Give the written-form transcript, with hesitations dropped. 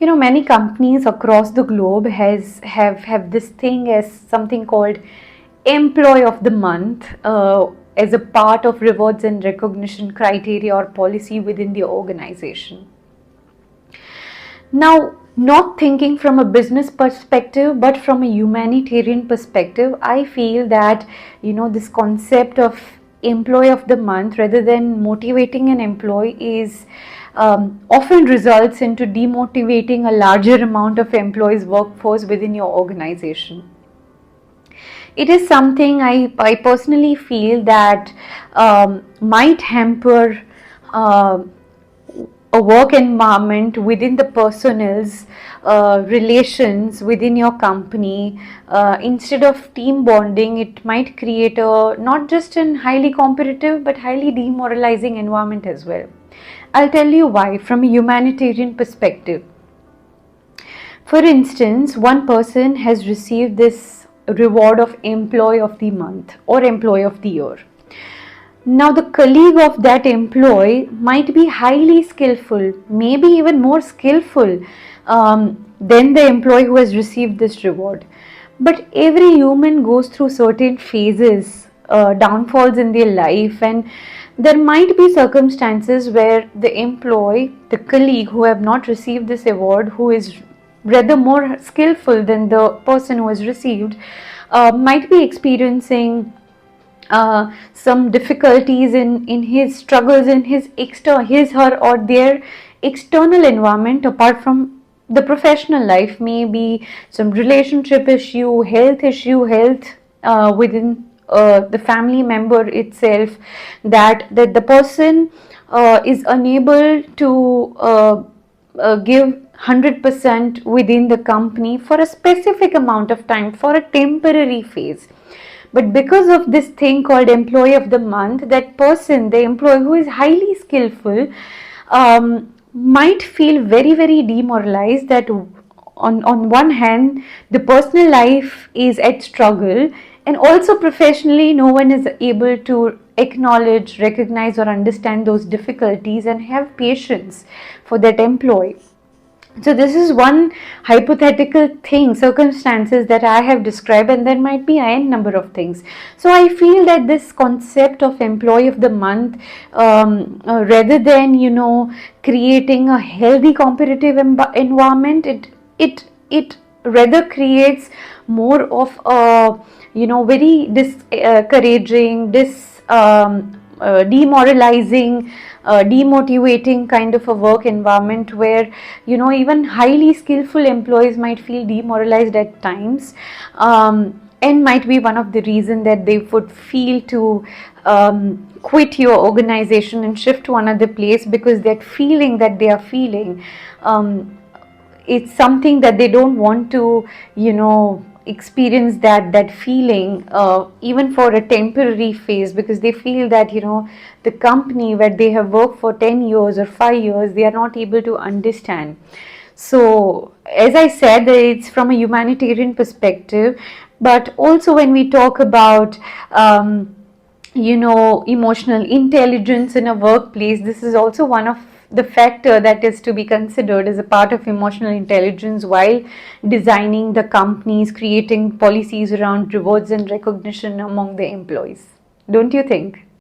Many companies across the globe have this thing as something called employee of the month, as a part of rewards and recognition criteria or policy within the organization. Now, not thinking from a business perspective but from a humanitarian perspective, I feel that this concept of employee of the month, rather than motivating an employee, is often results into demotivating a larger amount of employees workforce within your organization. It is something I personally feel that might hamper a work environment within the personnel's relations within your company. Instead of team bonding, it might create a not just an highly competitive but highly demoralizing environment as well. I'll tell you why from a humanitarian perspective. For instance, one person has received this reward of employee of the month or employee of the year. Now the colleague of that employee might be highly skillful, maybe even more skillful than the employee who has received this reward. But every human goes through certain phases, downfalls in their life, and there might be circumstances where the employee, the colleague who have not received this award, who is rather more skillful than the person who has received, might be experiencing some difficulties in his struggles in his her or their external environment apart from the professional life, maybe some relationship issue, health within the family member itself, that the person is unable to give 100% within the company for a specific amount of time, for a temporary phase. But because of this thing called employee of the month, that person, the employee who is highly skillful, might feel very, very demoralized that on one hand, the personal life is at struggle, and also professionally, no one is able to acknowledge, recognize, or understand those difficulties and have patience for that employee. So this is one hypothetical thing, circumstances that I have described, and there might be n number of things. So I feel that this concept of employee of the month, rather than creating a healthy competitive environment, it rather creates more of a very discouraging, demoralizing, demotivating kind of a work environment where even highly skillful employees might feel demoralized at times, and might be one of the reason that they would feel to quit your organization and shift to another place, because that feeling that they are feeling, it's something that they don't want to experience that feeling even for a temporary phase, because they feel that the company where they have worked for 10 years or 5 years, they are not able to understand. So as I said, it's from a humanitarian perspective, but also when we talk about emotional intelligence in a workplace, this is also one of the factor that is to be considered as a part of emotional intelligence while designing the companies, creating policies around rewards and recognition among the employees. Don't you think?